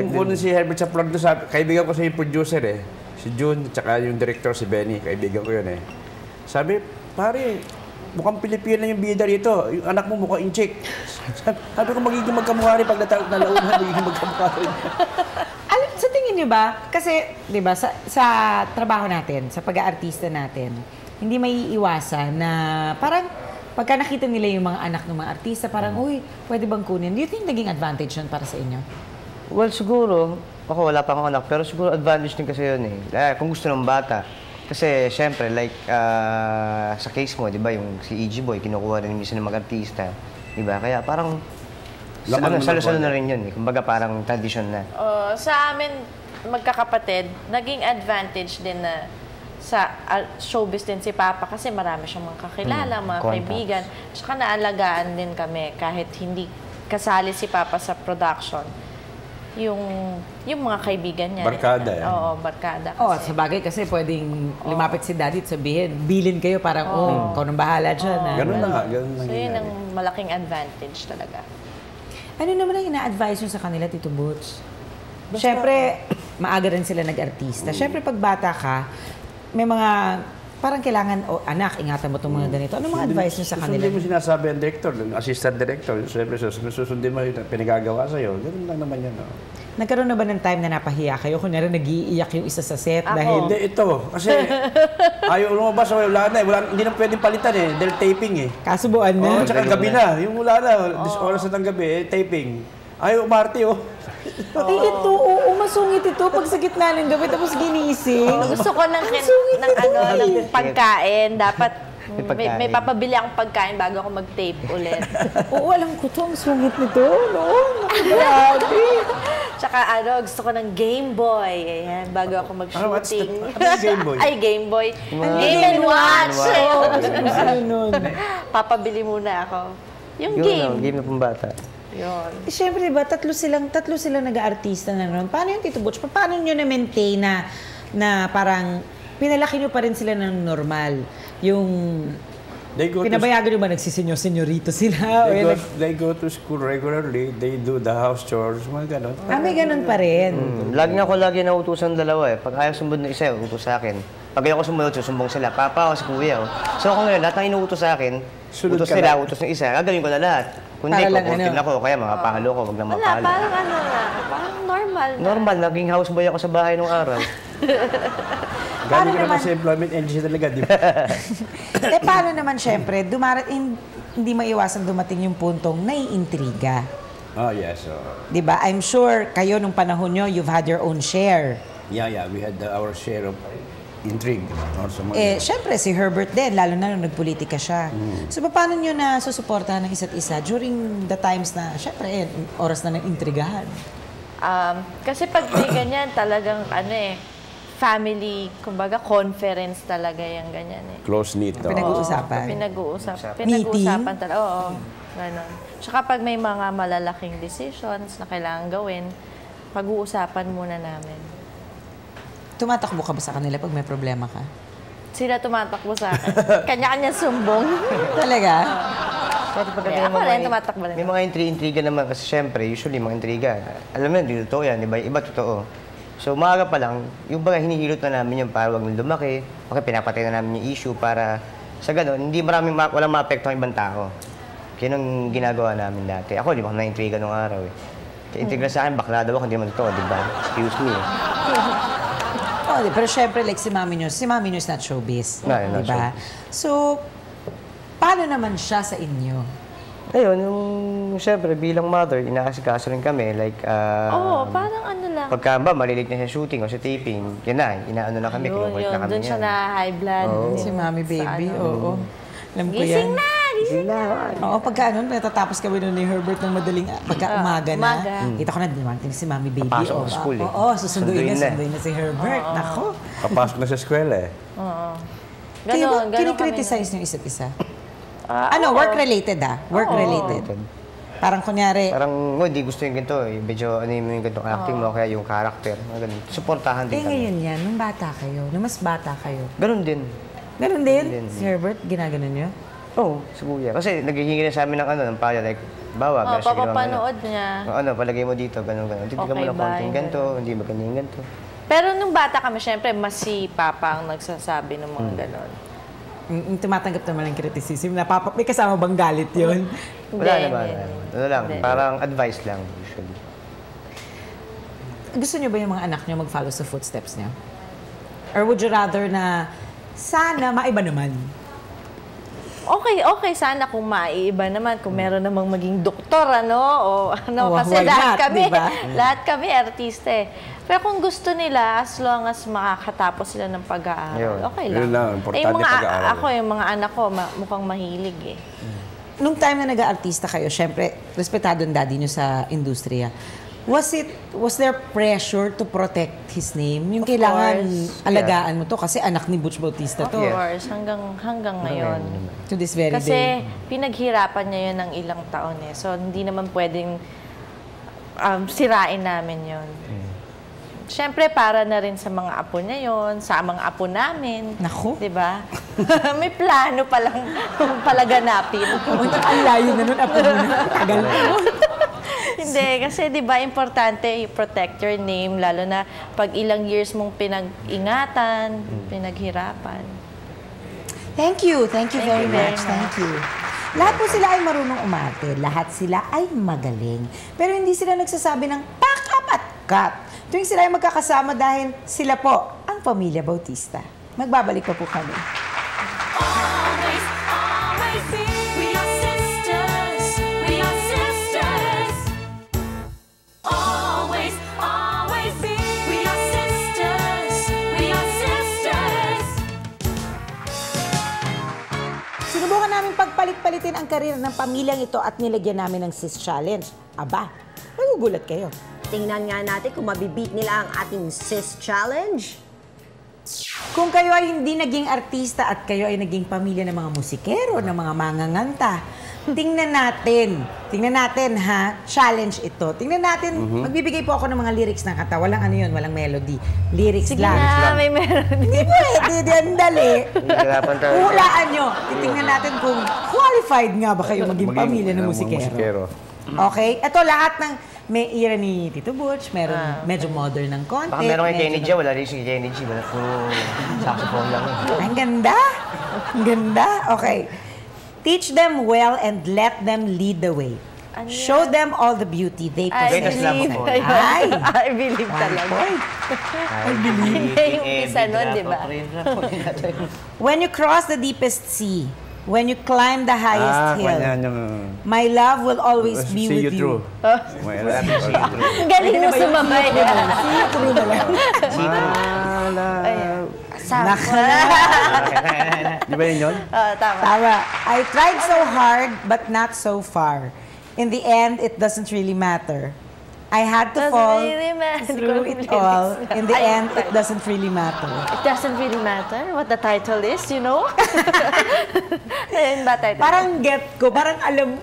puno si Herbert sa vlog, kaibigan ko sa yung producer eh. Si June, tsaka yung director si Benny, kaibigan ko yun eh. Sabi, pare, mukhang Pilipino yung bida rito. Yung anak mo mukhang inchik. Sabi ko, magiging magkamukha rin pag nalaunan, magiging magkamukha rin. Sa tingin niyo ba, kasi, di ba, sa trabaho natin, sa pag-aartista natin, hindi may iiwasan na parang pagka nakita nila yung mga anak ng mga artista, parang, uy, pwede bang kunin? Do you think naging advantage yun para sa inyo? Well, siguro, ako wala pa akong anak, pero siguro advantage din kasi yun eh. Kung gusto ng bata. Kasi, syempre, like, sa case mo, di ba, yung si E.G. Boy, kinukuha rin minsan ng mga artista. Di ba? Kaya parang, salo-salo na rin yun eh. Kumbaga, parang tradition na. Sa amin, magkakapatid, naging advantage din na sa showbiz din si Papa kasi marami siyang mga kakilala, mga kaibigan. Saka naalagaan din kami kahit hindi kasali si Papa sa production. Yung mga kaibigan niya. Barkada yan. Oo, barkada. Oo, sa bagay kasi pwedeng lumapit si daddy at sabihin, bilin kayo parang, ikaw nang bahala dyan. Ganun na nga, ganun na So, yun ang malaking advantage talaga. Ano naman ang ina-advise nyo sa kanila, Tito Butch? Siyempre, maaga rin sila nag-artista. Siyempre, pag bata ka, may mga, parang kailangan, anak, ingatan mo itong mga ganito. Ano mga advice nyo sa kanila? Susundin mo sinasabi ang director, ang assistant director. Siyempre, susundin mo yung pinagagawa sa'yo. Ganun lang naman yan. Nagkaroon na ba ng time na napahiya kayo? Kunyari, nag-iiyak yung isa sa set Ako. dahil... Hindi, ito. Kasi ayaw lumabas. Wala na eh. Hindi na pwedeng palitan eh. Dahil taping eh. Kasubuan na. Oo, tsaka gabi na. Yung wala na. Oras na ng gabi eh, taping. Ayaw, umarte oh. Eh, ito, oo, masungit ito. Pag sa gitna ng gabi, tapos ginising. Gusto ko ng pagkain. Dapat may papabili akong pagkain bago ako mag-tape ulit. Oo, alam ko to. Ang sungit nito. No? Grabe. Tsaka gusto ko ng Game Boy. Ayan, bago ako mag-shooting. Ano yung Game Boy? Ay, Game Boy. Game and Watch. Nun. Papabili muna ako. Yung Yun game. lang, game na pambata. Yun. Eh, Siyempre, diba, tatlo silang nag-aartista na noon. Paano yung Tito Butch? Paano nyo na-maintain na parang pinalaki nyo pa rin sila ng normal? Yung pinabayagan nyo ba nagsisenyorito sila? They go to school regularly. They do the house chores. Mga ganon. May ganun pa rin. Lagi nautusan dalawa eh. Pag ayaw sumunod ng isa, utos sa akin. Pag ayaw ko sumunod, susumbong sila. Papa o si kuya. So ako ngayon, lahat ng inuutos sa akin, utos nila, utos ng isa, gagawin ko na lahat. Kung hindi ko, kutin ako. Kaya mga pahalo ko, wag na Wala, mapahalo. parang normal na. Normal, naging houseboy ako sa bahay nung araw. Galing ka naman sa employment agency talaga, di ba? Eh, paano naman siyempre, hindi maiwasan dumating yung puntong naiintriga. Oh, yes. Di ba? I'm sure kayo nung panahon nyo, you've had your own share. Yeah. We had our share of intrigue. Also, Siyempre, si Herbert din, lalo na nung nagpolitika siya. So, paano nyo na susuportahan ng isa't isa during the times na, siyempre, oras na ng intrigahan? Kasi pag may ganyan, talagang family, kumbaga, conference talaga yung ganyan eh. Close-knit. Pinag-uusapan. Pinag-uusapan talaga. Oo, ganon. Tsaka pag may mga malalaking decisions na kailangan gawin, pag-uusapan muna namin. Tumatakbo ka ba sa kanila pag may problema ka? Sila tumatakbo sa akin. Kanya-kanya sumbong. Talaga? Ako rin, tumatakbo rin. May mga intriga naman kasi syempre, usually mga intriga. Alam mo, hindi totoo yan, di ba? Iba totoo. So, maaga pa lang, yung baga hinihilot na namin yung para wag nang lumaki. Okay, pinapatay na namin yung issue para sa gano'n, hindi walang maapekto ang ibang tao. Kaya nung ginagawa namin dati. Ako, di ba, na-intriga nung araw eh. Kaya intriga sa akin, bakla daw ako, hindi naman totoo, di ba? Excuse me. Pero syempre, like si Mami Nyo is not showbiz. No, not diba? So, paano naman siya sa inyo? Ayun, syempre, bilang mother, inaasikaso rin kami. Like, parang lang. Pagka malilig na sa shooting o sa taping, yun na, inaano na kami, kinukulit na kami doon siya na high blood. Si Mami Baby, oo. Alam ko Gising yan. Gising na! Oo, pagka natatapos kami nun ni Herbert ng madaling, pagka umaga na, kita ko na dumating si Mami Baby. Papasok sa school eh. Oo, susunduin na si Herbert. Nako. Papasok na sa eskwela eh. Oo. Ganon kinikriticize niyo isa't isa? Work-related Work-related. Parang kunyari... Parang, hindi gusto yung ganito eh. Medyo yung ganitong acting mo, kaya yung character. Supportahan din kami. Ngayon yan, nung bata kayo, nung mas bata kayo. Ganon din. Ganon din? Si Herbert, ginaganon niyo? Oo, si Kuya. Kasi naghihingi na sa amin ng pala, like, bawa. Papapanood niya. Palagay mo dito, ganon. Hindi ka mo ng konting ganito, hindi ba ganyan ganito. Pero nung bata kami, syempre, mas si Papa ang nagsasabi ng mga ganon. Tumatanggap naman ng criticism. May kasama bang galit yun? Wala naman. Ano lang, parang advice lang usually. Gusto niyo ba yung mga anak niyo mag-follow sa footsteps niyo? Or would you rather na sana maiba naman? Okay, sana kung maiiba naman, kung meron namang maging doktor, kasi lahat kami artista eh. Pero kung gusto nila, as long as makakatapos sila ng pag-aaral, okay lang. Yun lang, importante pag-aaral. Ako, yung mga anak ko, mukhang mahilig eh. Nung time na nag-aartista kayo, syempre, respetado ang daddy niyo sa industriya. Was there pressure to protect his name? Yung kailangan alagaan mo to kasi anak ni Butch Bautista to. Of course, hanggang ngayon. To this very day. Kasi pinaghirapan niya yun ng ilang taon eh. So, hindi naman pwedeng sirain namin yun. Siyempre, para na rin sa mga apo niya yun, sa mga apo namin. Naku. Diba? May plano palang palaganapin. Ang layo na nun, apo mo na. Tagal na. Hindi, kasi di ba importante i-protect your name, lalo na pag ilang years mong pinag-ingatan, pinaghirapan. Thank you very much. Thank you. Lahat po sila ay marunong umarte, lahat sila ay magaling. Pero hindi sila nagsasabi ng pack up at sukat. Tuwing sila ay magkakasama dahil sila po ang Pamilya Bautista. Magbabalik pa po kami. Always, always be. We are sisters. We are sisters. Always, always be. We are sisters. We are sisters. Sinubukan namin pagpalit-palitin ang karir ng pamilyang ito at nilagyan namin ng Sis Challenge. Aba, magugulat kayo. Tingnan nga natin kung mabibit nila ang ating Sis Challenge. Kung kayo ay hindi naging artista at kayo ay naging pamilya ng mga musikero, ng mga manganganta, tingnan natin ha, challenge ito. Tingnan natin, magbibigay po ako ng mga lyrics ng kanta. Walang ano yun, walang melody. Lyrics Sige lang. na, may meron. Hindi pwede, ang dali. Hirapan tayo. Hulaan nyo. Titingnan natin kung qualified nga ba kayo maging pamilya ng musikero. Okay? Ito lahat ng may era ni Tito Butch, meron medyo modern ng konti. Baka meron kay Kenny G, wala rin si Kenny G. Wala puro saxophone lang. Ang ganda. Ang ganda. Okay. Teach them well and let them lead the way. Ano Show them all the beauty they I possess. believe. Ay! I believe talaga. I believe. Hindi yung umpisa nun, di ba? When you cross the deepest sea, when you climb the highest hill, my love will always be with you. Galing mo sumabay. True na lang. Di ba yun? Tama. Tama. I tried so hard, but not so far. In the end, it doesn't really matter. I had to fall through it all. In the end, it doesn't really matter. It doesn't really matter what the title is, you know? Ayun ba title? Parang get ko, parang alam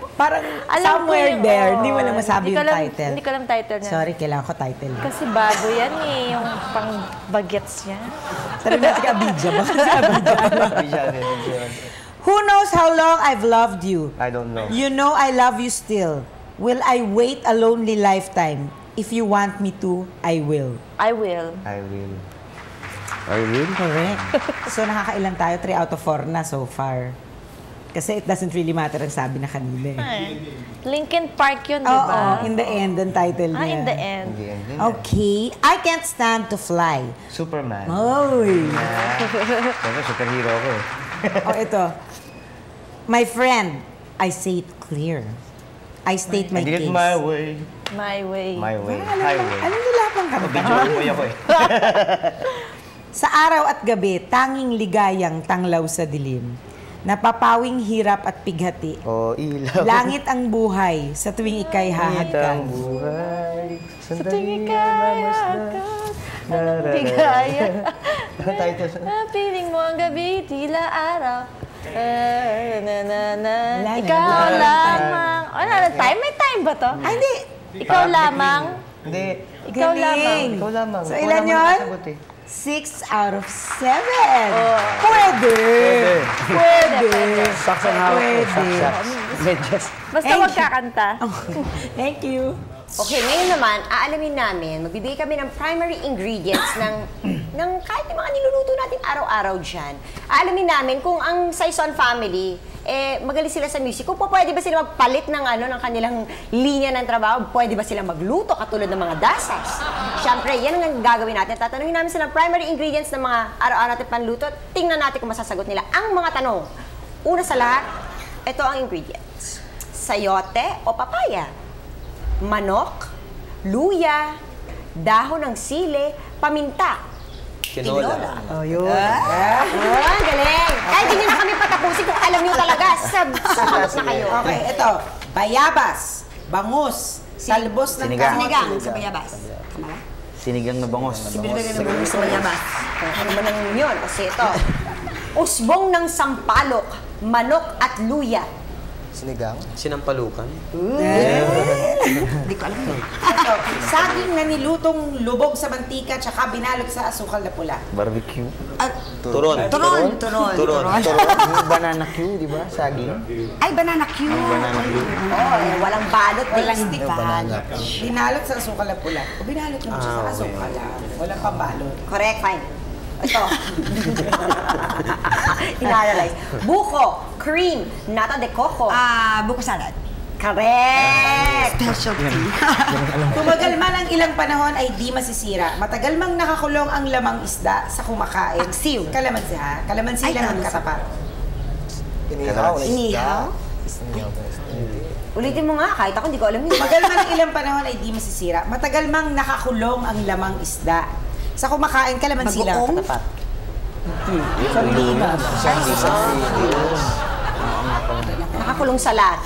somewhere ko there, hindi mo lang masabi yung Hindi title. Hindi ko alam title niya. Sorry, kailangan ko title. Kasi bago yan eh, yung pang bagets niya. Tara natin ka Abidja. Baka si Abidja. Who knows how long I've loved you? I don't know. You know I love you still. Will I wait a lonely lifetime? If you want me to, I will. I will. I will. I will? Correct. So nakakailan tayo? 3 out of 4 na so far. Kasi it doesn't really matter ang sabi na kanina eh. Linkin Park yun, di Oo, ba? in the end, ang title niya. In the end. Okay. I can't stand to fly. Superman. Oy! Siyempre, superhero ako eh. Oh, ito. My friend, I say it clear. I state my I did case. it my way. My way. My way. Highway. Ano nila pang kanta? Video boy ako eh. Sa araw at gabi, tanging ligayang tanglaw sa dilim. Napapawing hirap at pighati. Oh, ilaw. Langit ang buhay sa tuwing ika'y hahadkan. buhay. Sa tuwing ika'y hahadkan. Bigaya. Ano title? Piling mo ang gabi, tila araw. Wala Ikaw na. lamang. Ano, time? May time ba to? Ay, hindi. Ikaw lamang. Hindi. Ikaw lamang. Ikaw lamang. So, Ikaw ilan naman yun? nakasagot eh. 6 out of 7. Pwede. Pwede. Sucks and how? Pwede. Basta Thank wag you. kakanta. Thank you. Okay, ngayon naman, aalamin namin, magbibigay kami ng primary ingredients ng kahit yung mga niluluto natin araw-araw dyan. Aalamin namin kung ang Saison family, magaling sila sa music. Kung pwede ba sila magpalit ng ng kanilang linya ng trabaho, pwede ba sila magluto katulad ng mga dasas. Siyempre, yan ang gagawin natin. Tatanungin namin sila primary ingredients ng mga araw-araw natin panluto. Tingnan natin kung masasagot nila ang mga tanong. Una sa lahat, ito ang ingredients. Sayote o papaya. Manok, luya, dahon ng sili, paminta, tinola. Oh, yun. Galing! Kahit hindi na kami patapusin kung alam niyo talaga, sagot na kayo. Okay, ito. Bayabas, bangus, talbos ng Sinigang sa bayabas. Tama ba? Sinigang na bangos. Sinigang na bangos sa bayabas. Ano ba nang yun? Kasi ito, usbong ng sampalok, manok at luya. Sinigang? Sinampalukan. Hindi ko alam yun. Ito, saging na nilutong lubog sa mantika tsaka binalot sa asukal na pula. Barbecue. Turon. Turon. Banana Q, di ba? Saging. Ay, banana Q. Walang balot. Walang stick. Binalot sa asukal na pula. O binalot naman siya sa asukal lang. Walang pambalot. Correct, fine. Ito. Inanalyze. Buko, cream, nata de coco. Buko salad. Correct! Specialty. Tumagal man ang ilang panahon ay di masisira. Matagal mang nakakulong ang lamang isda sa kumakain. Paksiw. Kalamansi ha? Kalamansi lang ang katapat. Inihaw? Ulitin mo nga, kahit ako hindi ko alam yun. Matagal man ilang panahon ay di masisira. Matagal mang nakakulong ang lamang isda. Sa kumakain, kalamansi lang ang katapat. Sardinas. Nakakulong sa lata.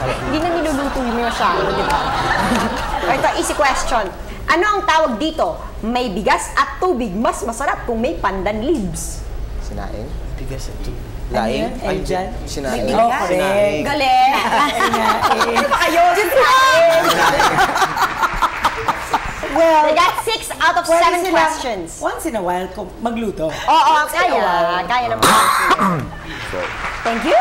Hindi na niluluto yung masyado, di ba? Ito, easy question. Ano ang tawag dito? May bigas at tubig. Mas masarap kung may pandan leaves. Sinaing? Bigas ito. Laing? Ay, dyan. Sinaing. Oh, correct. Galing! Ayun! Sinaing! Well, I got 6 out of 7 questions. Once in a while, magluto. Oo, kaya. Kaya naman. Thank you.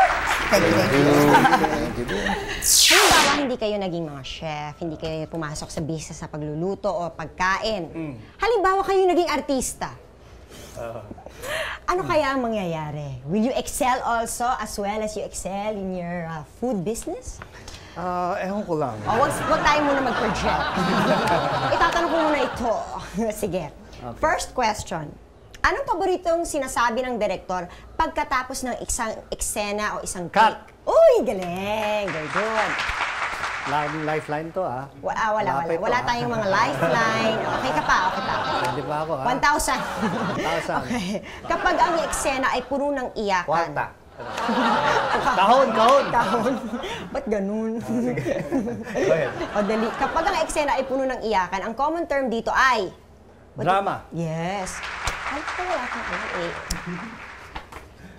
Halimbawa, hindi kayo naging mga chef, hindi kayo pumasok sa business sa pagluluto o pagkain. Halimbawa, kayo naging artista. Ano kaya ang mangyayari? Will you excel also as well as you excel in your food business? Ewan ko lang. Wag tayo muna mag-project. Itatanong ko muna ito. Sige. Okay. First question. Anong paboritong sinasabi ng direktor pagkatapos ng isang eksena o isang take? Cut! Uy, galing! Very good. Lifeline to, ah. Wala tayong mga lifeline. Okay ka pa, okay pa. Hindi pa ako, ha? 1,000. 1,000. Okay. Kapag ang eksena ay puno ng iyakan. Kwarta. Kahon. Ba't ganun? Go ahead. O dali. Kapag ang eksena ay puno ng iyakan, ang common term dito ay... Drama. Yes. Ay, wala kang ano eh.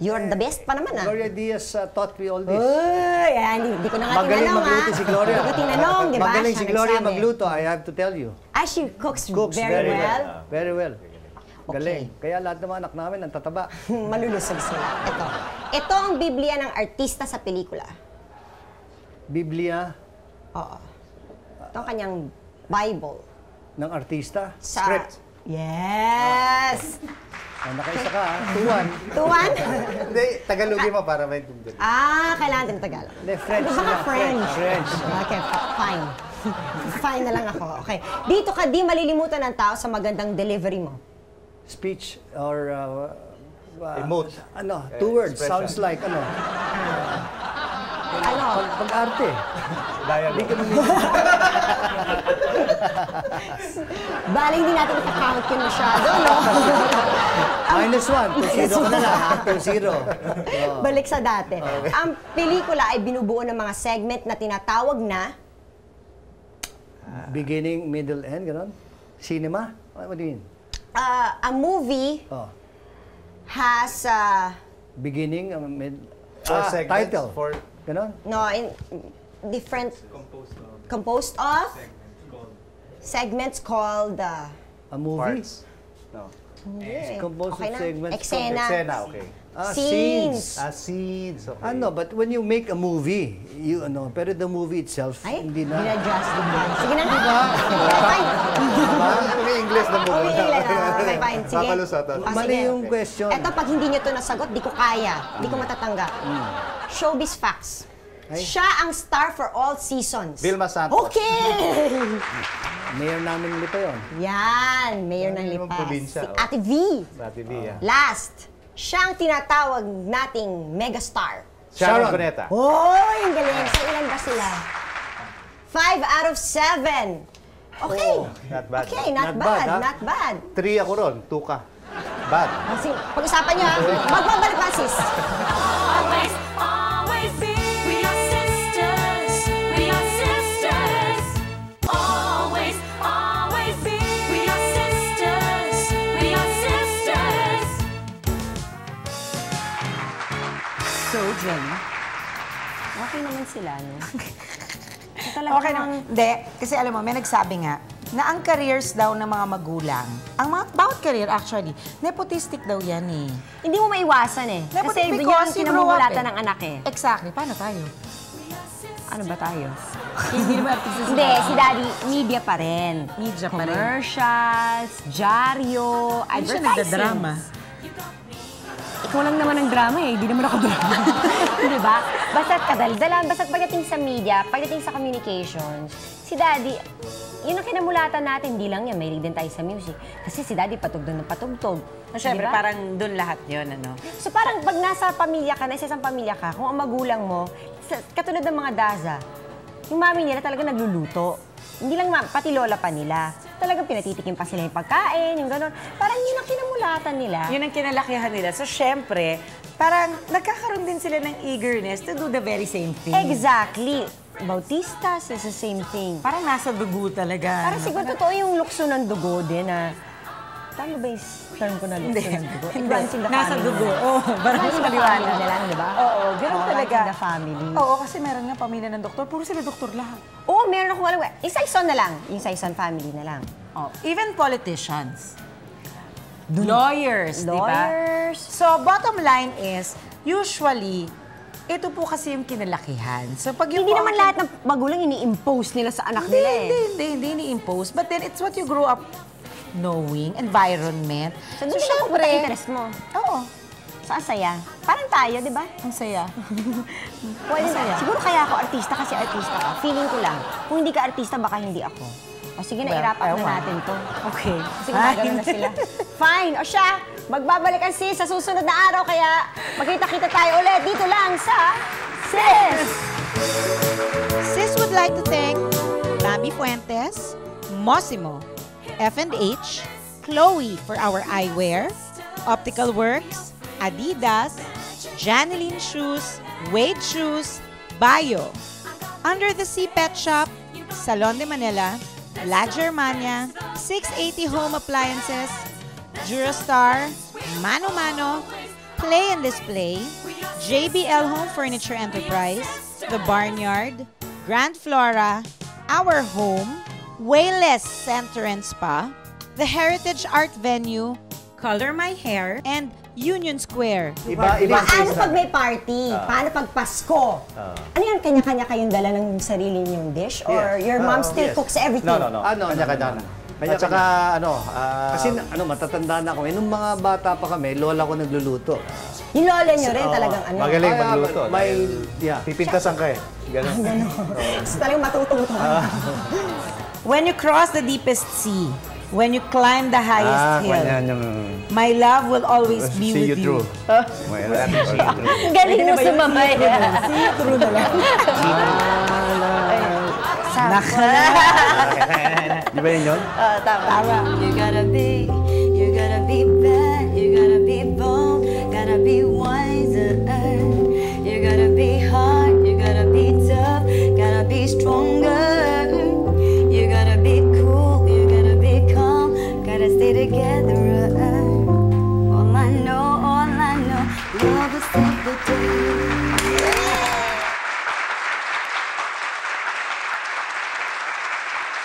You're the best pa naman, ah. Gloria Diaz taught me all this. Uy, hindi ko na nga Magaling tinanong, magluto si Gloria. Hindi ko tinanong, di ba? Magaling si Siya Gloria nagsabi. magluto, I have to tell you. She cooks Cooks very well. Very well. Okay. Galing. Kaya lahat ng mga anak namin ang tataba. Malulusog sila. Ito ang Biblia ng artista sa pelikula. Biblia Oo. Ito ang kanyang Bible. ng artista. Sa... Script. Yes! Nakaisa ka, ha? Tuwan. Tuwan? Hindi, Tagalogin mo para may tungkol. Kailangan din Tagalog. Hindi, French Baka sila. French. French. Okay, fine. Fine na lang ako. Okay. Dito ka di malilimutan ng tao sa magandang delivery mo. Speech or... Emote. Two words. Expression. Sounds like, pag-arte. Dialogue. Bali, hindi natin ipakount yun masyado, no? -1. Kung zero ka na lang, ha? Kung zero. Balik sa dati. Ang pelikula ay binubuo ng mga segment na tinatawag na... Beginning, middle, end, gano'n? Cinema? What do you mean? A movie has... Beginning, Segments title. for... Gano'n? No, in different... Composed of? Segments called... A movie? Parts. No. Hindi. Composed of Okay na. segments. Eksena. Eksena, okay. Scenes. Scenes, okay. But when you make a movie, pero the movie itself, Ay, hindi na. justify. Sige na nga. Fine. May English na mo. Okay, fine. Sige. Papalusot. Mali yung question. Eto, pag hindi nyo to nasagot, di ko kaya. Di ko matatanggap. Showbiz facts. Siya ang star for all seasons. Vilma Santos. Okay! Mayor namin Lipa yun. Yan, mayor ng Yung Lipas. probinsya, Si oh. Ate V. Ate V, Last, siya ang tinatawag nating megastar. Sharon Cuneta. Oh, yung galing. So, ilan ba sila? 5 out of 7. Okay. Not bad. Okay, not bad, not bad. 3 ako ron, 2 ka. Bad. Pag-usapan niyo, ha? Magbabalik pa, sis. Always, always be. We are sisters. We are sisters. Always, always be. We are sisters. We are sisters. So, Jen. Okay naman sila, no? Okay naman. Hindi, kasi alam mo, may nagsabi nga, na ang careers daw ng mga magulang, bawat career actually, nepotistic daw yan eh. Hindi mo maiwasan eh. Kasi yun ang kinamumulatan ng anak eh. Exactly. Paano tayo? Ano ba tayo? Hindi naman artista si Hindi, Daddy. si Daddy, media pa rin. Media pa rin. Commercials, dyaryo, Hindi siya advertising. nagdadrama. Ikaw lang naman ang drama eh, hindi naman ako drama. Di ba? Basta't kadaldalan, basta't pagdating sa media, pagdating sa communications, si si Daddy, yun ang kinamulatan natin, hindi lang yan, mahilig din tayo sa music. Kasi si Daddy patugtog ng patugtog. Siyempre, Diba? parang doon lahat yun, ano? So parang pag nasa pamilya ka, nasa isang pamilya ka, kung ang magulang mo, katulad ng mga Daza, yung mami nila talaga nagluluto. Hindi lang pati lola pa nila. Talagang pinatitikim pa sila yung pagkain, yung gano'n. Parang yun ang kinamulatan nila. Yun ang kinalakihan nila. So, syempre, parang nagkakaroon din sila ng eagerness to do the very same thing. Exactly. Bautistas is the same thing. Parang nasa dugo talaga. Parang siguro totoo yung lukso ng dugo din na... Tama ba yung term ko na lukso ng dugo? It runs in the Nasa family. dugo. Oo, parang Runs in the maliwanag. family na lang, di ba? Oo, ganun Oo, talaga. runs in the family. Oo, kasi meron nga pamilya ng doktor. Puro sila doktor lahat. Oo, meron akong alam. Yung Saison na lang. Yung Saison family na lang. Oh, even politicians. Lawyers, di ba? Lawyers. So, bottom line is, usually, ito po kasi yung kinalakihan. So, pag yung Hindi naman lahat ng magulang ini-impose nila sa anak nila eh. Hindi ini-impose. But then, it's what you grow up knowing, environment. So, doon sila pupunta interest mo. Oo. So, ang saya. Parang tayo, di ba? Ang saya. Pwede na. Siguro kaya ako artista kasi artista ka. Feeling ko lang. Kung hindi ka artista, baka hindi ako. O sige na, i-wrap up na natin to. Okay. Sige, magano na sila. Fine. O siya, magbabalikan sis sa susunod na araw. Kaya magkita-kita tayo ulit dito lang sa Sis! Sis would like to thank Bambi Fuentes, Mosimo, F&H, Chloe for our eyewear, Optical Works, Adidas, Janeline Shoes, Wade Shoes, Bayo, Under the Sea Pet Shop, Salon de Manila, La Germania, 680 Home Appliances, Durastar, Mano Mano, Play and Display, JBL Home Furniture Enterprise, The Barnyard, Grand Flora, Our Home, Wayless Center and Spa, The Heritage Art Venue, Color My Hair, and Union Square. Paano pag may party? Paano pag Pasko? Ano yan? Kanya-kanya kayong dala ng sarili niyong dish? Or your mom still cooks everything? No. Kanya-kanya na. At saka, Kasi matatanda na kami. Nung mga bata pa kami, lola ko nagluluto. Yung lola niyo rin talagang ano? Magaling magluto. Pipintasan ka eh. Ganon. Gusto talagang matututo. When you cross the deepest sea, when you climb the highest hill, my love will always be with you. Galing mo sumabay. See you through na lang. Di ba yun yun? Tama. You gotta be bad, you gotta be bold, gotta be wiser. You gotta be hard, you gotta be tough, gotta be stronger. You gotta be cool, you gotta be calm, gotta stay together. All I know, love will save the day.